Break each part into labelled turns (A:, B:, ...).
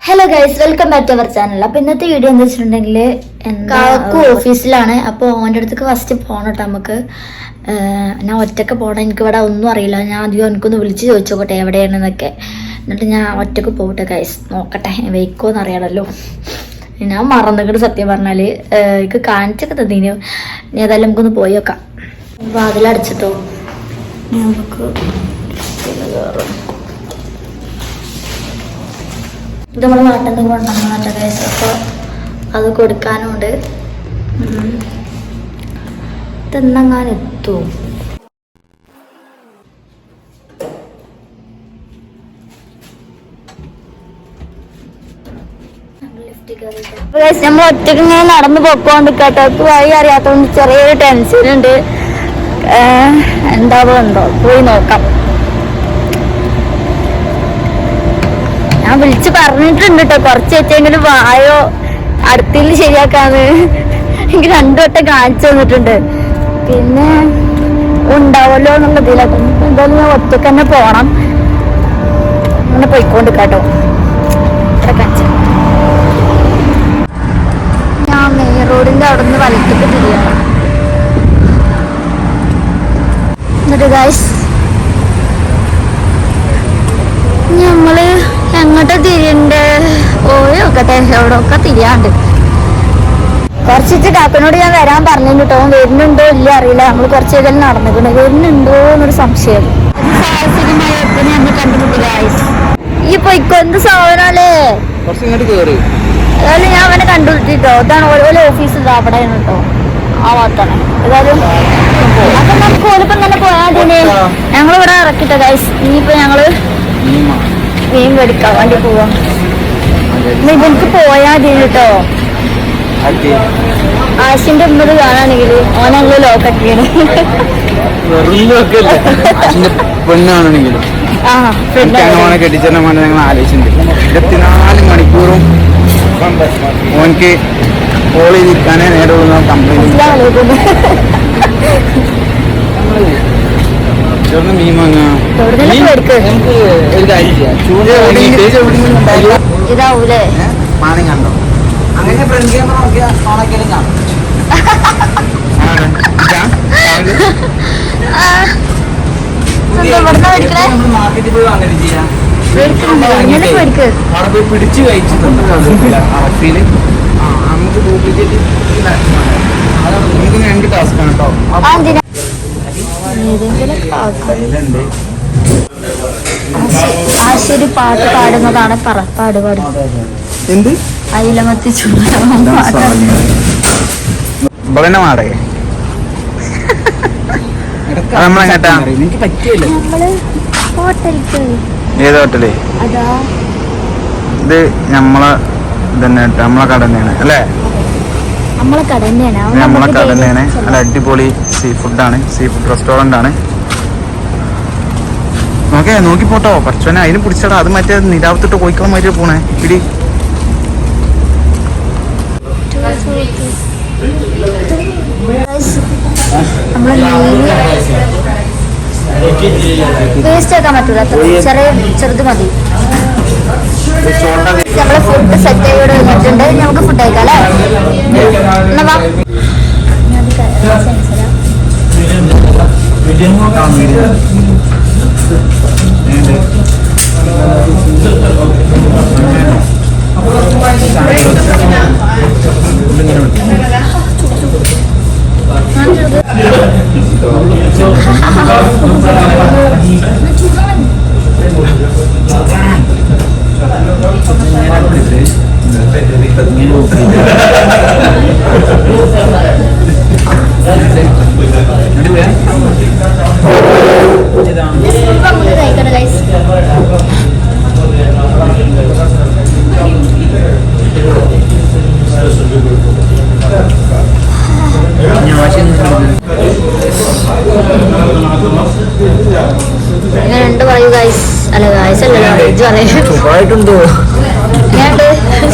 A: Hello guys, welcome back to our channel. അപ്പൊ ഇന്നത്തെ video എന്താ വെച്ചിട്ടുണ്ടെങ്കിൽ കാക്കു ഓഫീസിലാണ്. അപ്പോൾ ഓൻ്റെ അടുത്തേക്ക് ഫസ്റ്റ് പോകണം കേട്ടോ. നമുക്ക് ഞാൻ ഒറ്റക്ക് പോകണം. എനിക്ക് ഇവിടെ ഒന്നും അറിയില്ല. ഞാൻ ആദ്യം എനിക്കൊന്ന് വിളിച്ച് ചോദിച്ചോട്ടെ എവിടെയാണെന്നൊക്കെ. എന്നിട്ട് ഞാൻ ഒറ്റക്ക് പോകട്ടെ ഗൈസ്. നോക്കട്ടെ വെയ്ക്കോന്ന് അറിയാമല്ലോ. ഞാൻ മറന്നിട്ട് സത്യം പറഞ്ഞാല് എനിക്ക് കാണിച്ചൊക്കെ തന്നീനു. ഏതായാലും നമുക്കൊന്ന് പോയി നോക്കാം. വാതിലടച്ചിട്ടോ. നമുക്ക് ഇത് നമ്മൾ നാട്ടിൽ നിന്ന് കൊണ്ടുവന്ന ഗൈസ്. അപ്പോൾ അത് കൊടുക്കാനുണ്ട്. ഇതെന്നെങ്ങാൻ എത്തും. നമ്മൾ ഒറ്റക്ക് ഇങ്ങനെ നടന്നു പൊക്കോണ്ടിരിക്കട്ടെ. വഴി അറിയാത്തോണ്ട് ചെറിയൊരു ടെൻഷൻ ഉണ്ട്. എന്താവോ എന്തോ പോയി നോക്കാം. ഞാൻ വിളിച്ച് പറഞ്ഞിട്ടുണ്ട് കേട്ടോ, കുറച്ച് വെച്ചെങ്കിലും വായോ അടുത്തിൽ ശരിയാക്കാന്ന് എനിക്ക് 2 വട്ടം കാണിച്ചു തന്നിട്ടുണ്ട്. പിന്നെ ഉണ്ടാവല്ലോ എന്നുള്ള ഇതിലൊക്കെ എന്തായാലും ഞാൻ ഒറ്റക്ക് തന്നെ പോണം. അങ്ങനെ പോയിക്കൊണ്ടിരിക്കാട്ടോ. ഞാൻ മെയിൻ റോഡിന്റെ അവിടെ നിന്ന് വലത്തേക്ക് തിരിയാണ്. എന്നിട്ട് ഗൈസ് നമ്മള് എങ്ങോട്ടാ തിരിയണ്ട്? ഓയോക്കട്ടെ, എവിടെയൊക്കെ തിരിയാണ്ട്. കുറച്ചിട്ട് കാക്കനോട് ഞാൻ വരാൻ പറഞ്ഞു കേട്ടോ. വരുന്നുണ്ടോ ഇല്ല അറിയില്ല. നമ്മൾ കുറച്ച് ഏതെങ്കിലും നടന്നിട്ടുണ്ട്. വരുന്നുണ്ടോ എന്നൊരു സംശയം. സാഹസികമായപ്പോ നമ്മൾ കണ്ടുപിടി ഗൈസ്. ഈ പൊയ്ക്കോ, എന്ത് സാധനല്ലേ? ഏതായാലും ഞാൻ അവനെ കണ്ടുപിടിച്ചിട്ടോ. ഇതാണ് ഓരോ ഓഫീസ് അവിടെ കേട്ടോ, ആ ഭാഗത്താണ്. ഏതായാലും അപ്പൊ നമുക്ക് ഓലിപ്പം തന്നെ പോയാൽ അതിന് ഞങ്ങളിവിടെ ഇറക്കിട്ടോ ഗൈസ്. ഇനിയിപ്പോ ഞങ്ങള് മീൻ മേടിക്കാൻ വേണ്ടി പോവാം. ഇവർക്ക് പോയാ മതി കേട്ടോ. ആശിന്റെ ഉമ്മത് കാണാണെങ്കിൽ ഓനങ്ങള് ലോക്കട്ടിയാണ്.
B: ആലോചിച്ചിട്ടുണ്ട് 24 മണിക്കൂറും ഓനക്ക് കോൾ ചെയ്തിരിക്കാനേ നേരമുള്ള കംപ്ലൈന്റ്. മീൻ
A: ഇതാവൂലേ
B: മാനം കണ്ടോ? അങ്ങനെ ഫ്രണ്ട് ക്യാമറ നോക്കിയാൽ ഓണക്കലും കാണും. മാർക്കറ്റിൽ പോയി വാങ്ങല് ചെയ്യാം. അവിടെ പോയി പിടിച്ചു കഴിച്ചിട്ടുണ്ട്. നമുക്ക് ഡ്യൂപ്ലിക്കേറ്റ് നമുക്ക് 2 ടാസ്ക്കാണ് കേട്ടോ.
A: ആശരി പാട്ട് പാടുന്നതാണ്. പാട്
B: എന്ത്
A: അയിലമത്തി ചൂടാ
B: മാടേ നമ്മളെങ്ങട്ടാ? എനിക്ക് പറ്റിയല്ലോ. ഏത് ഹോട്ടല്? ഇത് നമ്മളെ തന്നെ, നമ്മളെ കട തന്നെയാണ് അല്ലേ? നമ്മളെ കട തന്നെയാണ്. നല്ല അടിപൊളി സീ ഫുഡാണ്. സീ ഫുഡ് റെസ്റ്റോറന്റ് ആണ്. നോക്കി പോട്ടോ. പക്ഷേ അതിന് പിടിച്ചടാ. അത് മറ്റേ നിരാവത്തിട്ട് കോയിക്കാൻ മാറ്റി പോണേ. ഇടി
A: വേസ്റ്റ് ആക്കാൻ പറ്റൂല. ചെറുത് മതി. നമ്മള് ഫുഡ് സെറ്റ് ചെയ്ത് വന്നിട്ടുണ്ട്. നമുക്ക് ഫുഡ് കഴിക്കാം അല്ലേ? എന്നാ വാ. എങ്ങനെയുണ്ട് പറയൂ ഗൈസ്. അല്ല ഗൈസ് അല്ലല്ലോ,
B: സൂപ്പറായിട്ടുണ്ടോ?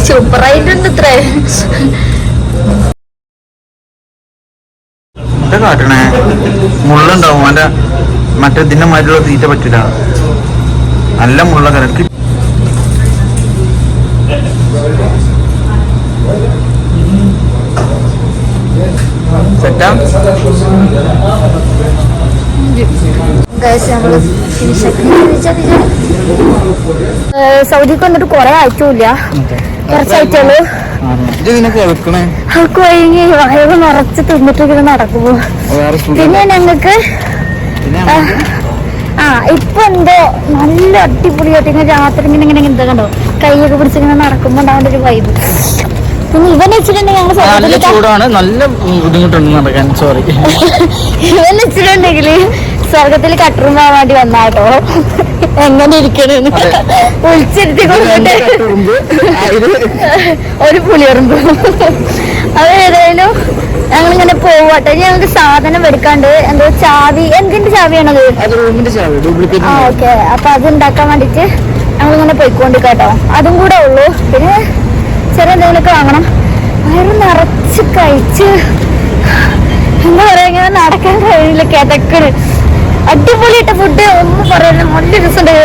A: സൂപ്പറായിട്ടുണ്ട്. ഇത്രേ
B: കാട്ടണേ മുള്ളുണ്ടാവും. അവന്റെ മറ്റേ ഇതിന്റെ മാതിരിയുള്ള തീറ്റ പറ്റില്ല. നല്ല മുള്ള കലക്ക് സെറ്റാ
A: സൗദിക്ക് വന്നിട്ട് കൊറേ ആയിട്ടില്ല, കുറച്ചായിട്ടുള്ളൂ. കൊഴങ്ങി വയറ് നിറച്ച് തിന്നിട്ട് ഇങ്ങനെ നടക്കുമ്പോ പിന്നെ ഞങ്ങക്ക് ഇപ്പൊ എന്തോ നല്ല അടിപൊളിയായിട്ട് ഇങ്ങനെ രാത്രി ഇങ്ങനെ ഇങ്ങനെ എന്താ കണ്ടോ കൈയൊക്കെ പിടിച്ചിങ്ങനെ നടക്കുമ്പോ ഉണ്ടാവേണ്ട ഒരു വൈബ്. പിന്നെ ഇവൻ വെച്ചിട്ടുണ്ടെങ്കിൽ
B: ചൂടാണ്, നല്ല ബുദ്ധിമുട്ടുണ്ട് നടക്കാൻ. സോറി.
A: ഇവൻ വെച്ചിട്ടുണ്ടെങ്കിൽ സ്വർഗത്തിൽ കട്ടറും പോകാൻ വേണ്ടി വന്നാട്ടോ. എങ്ങനെ ഇരിക്കണെന്ന് വിളിച്ചിരുത്തി കൊടുത്തിട്ട് ഒരു പുളിയുറുമ്പ്. അത് ഏതായാലും ഞങ്ങളിങ്ങനെ പോവാട്ടെ. ഞങ്ങൾക്ക് സാധനം എടുക്കാണ്ട്. എന്തോ ചാവി, എന്തിന്റെ ചാവിയാണത്? ഓക്കെ. അപ്പൊ അത് ഉണ്ടാക്കാൻ വേണ്ടിട്ട് ഞങ്ങളിങ്ങനെ പോയിക്കൊണ്ടിരിക്കാട്ടോ. അതും കൂടെ ഉള്ളൂ. പിന്നെ ചെറിയ എന്തെങ്കിലുമൊക്കെ വാങ്ങണം. വയറ് നിറച്ച് കഴിച്ച് എന്താ പറയാ, ഇങ്ങനെ നടക്കാൻ കഴിയില്ല, കിതക്കണ്. അടിപൊളിയായിട്ട് ഫുഡ് ഒന്നും പറയാനില്ല, നല്ല രസമുണ്ട്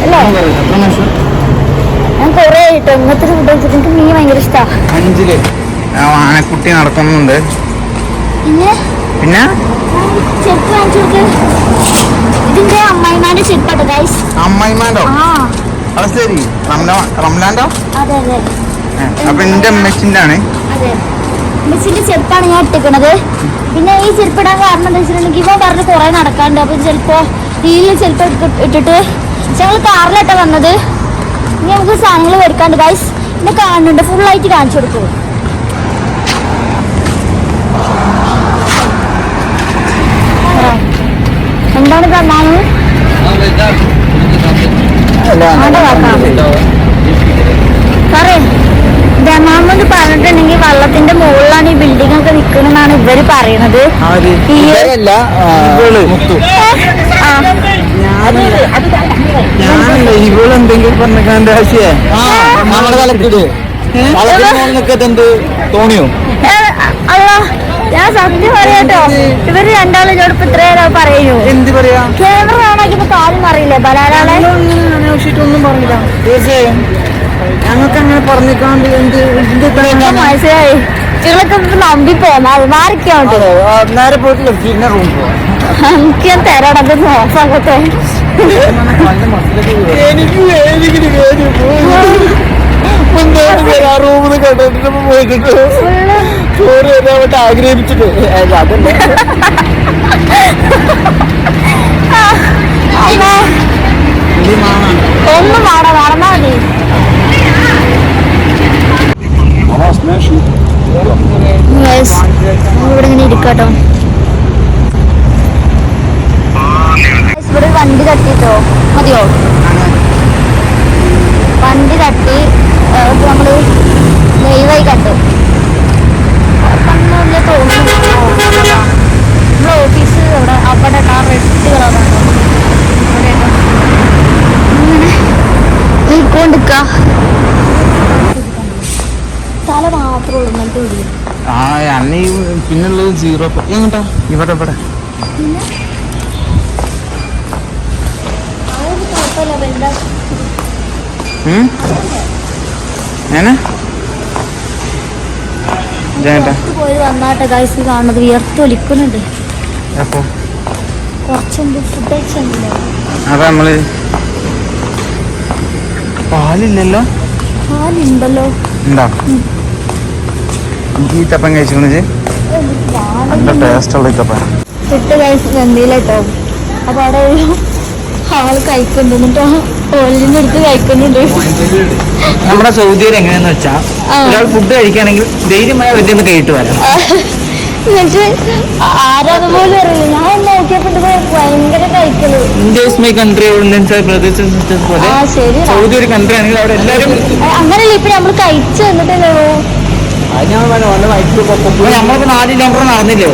A: അല്ലേ? ഞാൻ കൊറേ ആയിട്ട് ഇങ്ങനത്തെ ഫുഡ് കഴിച്ചിട്ട് എനിക്ക് മീൻ ഭയങ്കര ഇഷ്ടമാണ്.
B: 5 ആനക്കുട്ടി നടക്കുന്നുണ്ട്. പിന്നെ
A: ചെരുപ്പ് വാങ്ങിച്ചു കൊടുക്ക്. ഇതിന്റെ അമ്മായിമാന്റെ ചെരുപ്പാട്ടോ ഗൈസ്.
B: അമ്മായിമാണ്ടോ? അത് ശരി. റംലാൻഡോ?
A: അതെ അതെ.
B: അപ്പൊ എന്റെ അമ്മച്ചിന്റെ ആണ്.
A: അതെ, അമ്മച്ചിന്റെ ചെരുപ്പാണ് ഞാൻ ഇട്ടിക്കണത്. പിന്നെ ഈ ചെരുപ്പിടാൻ കാരണം എന്താ വെച്ചിട്ടുണ്ടെങ്കിൽ ഇവ പറഞ്ഞ് കുറെ നടക്കാണ്ട്. അപ്പൊ ചിലപ്പോ ഹീലിൽ ചെരുപ്പ് ഇട്ടിട്ട് ഞങ്ങൾ കാറിലാട്ടോ വന്നത്. ഇനി നമുക്ക് സാധനങ്ങൾ മേടിക്കാണ്ട് ഗൈസ്. പിന്നെ കാണുന്നുണ്ട്, ഫുള്ളായിട്ട് കാണിച്ചു കൊടുക്കും. എന്താണ് കാണാന്? സാറേ, ദമാമെന്ന് പറഞ്ഞിട്ടുണ്ടെങ്കിൽ വള്ളത്തിന്റെ മുകളിലാണ് ഈ ബിൽഡിംഗ് ഒക്കെ നിൽക്കണെന്നാണ് ഇവര് പറയണത്.
B: ഇവളെന്തെങ്കിലും പറഞ്ഞ തോന്നിയോ?
A: അല്ല, ഞാൻ സത്യം പറയാട്ടോ, ഇവര് രണ്ടാളും എന്നോട് ഇപ്പൊ ഇത്രയോ പറയൂ.
B: എന്ത് പറയാ?
A: ക്യാമറ കാണാക്കിയപ്പോ കാര്യം അറിയില്ലേ ബലാലാളെ?
B: ഒന്നും പറഞ്ഞില്ല. തീർച്ചയായും ഞങ്ങൾക്ക് അങ്ങനെ പറഞ്ഞിക്കാണ്ട്
A: മനസ്സിലായി. നിങ്ങളൊക്കെ നമ്പി പോന്നാ മാറിക്കോണ്ട്
B: നേരെ പോയിട്ടില്ല. പിന്നെ റൂം പോവാം.
A: എനിക്ക് ഞാൻ തരാടത് നോക്കാകട്ടെ.
B: റൂമിൽ കണ്ടിട്ട് പോയിട്ട് ചോറ് തരാൻ ആഗ്രഹിച്ചിട്ട് അതല്ലേ.
A: ഒന്നും വേണം, നടന്നാ മതി. ഇവിടെ ഇങ്ങനെ ഇരിക്കാട്ടോ. ഇവിടെ വണ്ടി തട്ടിട്ടോ മതിയോ? വണ്ടി തട്ടി നമ്മള് ലൈവായി കണ്ടു. കണ്ണൂരിലെ തോന്നുന്നു നമ്മളെ ഓഫീസ് അവിടെ അവിടെ റെഡ് കളറാണ്. അങ്ങനെ നിൽക്കൊണ്ടിക്ക തല മാത്രമേ ഉള്ളൂ ഇങ്ങനത്തെ വീട്ടിൽ.
B: അന്ന് പിന്നുള്ളത് 0 എങ്ങോട്ടാ? ഇവിടെ ഇവിടെ
A: പോയി വന്നാട്ടെ ഗൈസ്. കാണുന്നത് വിയർത്തൊലിക്കുന്നുണ്ട്. കുറച്ചുണ്ട് ഫുഡ് കഴിച്ചിട്ടുണ്ടല്ലോ.
B: അതാ നമ്മള് പാലില്ലല്ലോ.
A: പാലുണ്ടല്ലോ.
B: ഉണ്ടോ? ഈ തപ്പൻ കഴിച്ചു ടേസ്റ്റുള്ള തപ്പൻ
A: ഫുഡ് കഴിച്ച് വെന്തിയിട്ടോ. അപ്പൊ അവിടെ ആള് കഴിക്കുന്നുണ്ട്, ഓലിന്റെ അടുത്ത് കഴിക്കുന്നുണ്ട്.
B: നമ്മുടെ സൗദിയിൽ എങ്ങനെയാന്ന് വെച്ചാ ഒരാൾ ഫുഡ് കഴിക്കുകയാണെങ്കിൽ ധൈര്യമായ വലിയ കേട്ട് വരാം.
A: എന്നിട്ട് ആരാന്ന് പോലും അറിയില്ല. ഞാൻ നോക്കിയപ്പോ ഭയങ്കര കഴിക്കല്.
B: സൗദി ഒരു കൺട്രി ആണെങ്കിൽ അവിടെ എല്ലാവരും
A: അങ്ങനെയല്ല. ഇപ്പൊ നമ്മള് കഴിച്ചു വന്നിട്ടല്ലോ.
B: നമ്മളിപ്പോ 4 കിലോമീറ്റർ നടന്നില്ലേ?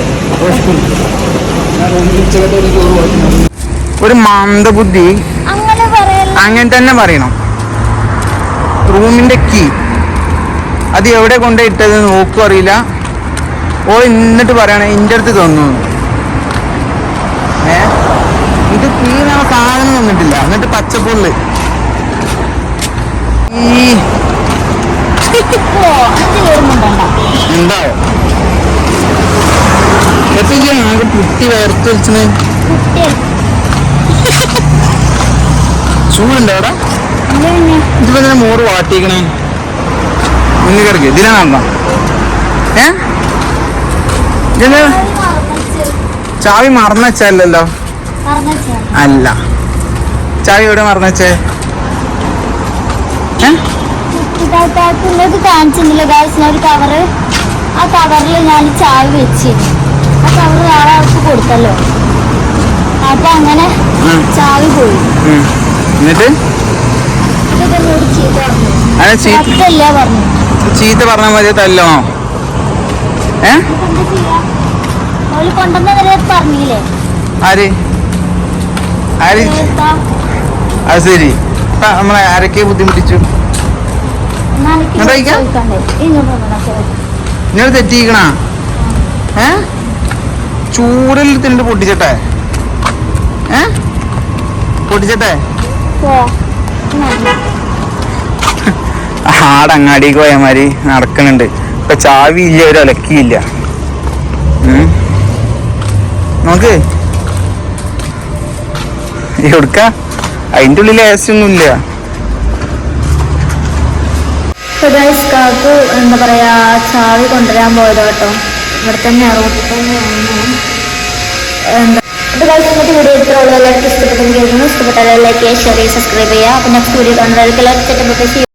B: ഒരു മന്ദബുദ്ധി
A: അങ്ങനെ പറയല്ല.
B: അങ്ങനെ തന്നെ പറയണം. റൂമിന്റെ കീ അത് എവിടെ കൊണ്ടുപോയിട്ടത് നോക്കും അറിയില്ല. ഓ എന്നിട്ട് പറയണേ ഇന്റെ അടുത്ത് തോന്നുന്നു. ഇത് കീനാ സാധനം തന്നിട്ടില്ല. എന്നിട്ട് പച്ചപ്പുള്ള് ഈ ഉണ്ടാവോ എത്ര ആകെ പുട്ടി വേർത്ത് വെച്ചത് ചൂടുണ്ടോ അവിടെ ഇതിപ്പോ തന്നെ മോറ് വാട്ടിക്കണേ മുന്നിൽ കിടക്ക് ഇതിലാണ് നടന്ന ഇതിന് ചാവി മറന്നു വെച്ചല്ലോ അല്ല ചാവി എവിടെ മറന്നു വെച്ചേ
A: കാണിച്ചില്ല ഗായ്സ് ഒരു കവറ് ആ കവറിൽ ഞാൻ ചാവി വെച്ചിരുന്നു ആ കവറ് വേറെ ആൾക്ക് കൊടുത്തല്ലോ അപ്പൊ അങ്ങനെ ചാവി പോയി
B: എന്നിട്ട് ചീത്ത പറഞ്ഞ മതി തല്ലോ
A: കൊണ്ടുവന്നവരെ പറഞ്ഞില്ലേ
B: ആര് ആര് അത് ശരി നമ്മളെ ആരൊക്കെ ബുദ്ധിമുട്ടിച്ചു നിങ്ങൾ തെറ്റിക്കണ ചൂടിൽ തിന്നിട്ട് പൊട്ടിച്ചട്ടെ പൊട്ടിച്ചട്ടെ ആടങ്ങാടിക്ക് പോയമാതിരി നടക്കണുണ്ട് ഇപ്പൊ ചാവി ഇല്ല ഒരു ഒലക്കിയില്ല നോക്ക് എവിടുക്ക അതിൻ്റെ ഉള്ളിൽ ഏസി ഒന്നുമില്ല
A: കാക്കു എന്താ പറയാ ചാവി കൊണ്ടുവരാൻ പോയത് കേട്ടോ ഇവിടെ തന്നെ റോട്ടിൽ തന്നെയാണ് വീഡിയോ ഇത്രയുള്ളൂ എല്ലാവർക്കും ഇഷ്ടപ്പെട്ടെങ്കിൽ ഇഷ്ടപ്പെട്ടാൽ ലൈക്ക് ചെയ്യുക ഷെയർ ചെയ്യുക സബ്സ്ക്രൈബ് ചെയ്യുക അപ്പോൾ നെക്സ്റ്റ് വീഡിയോ കാണുന്നവർക്ക് എല്ലാവർക്കും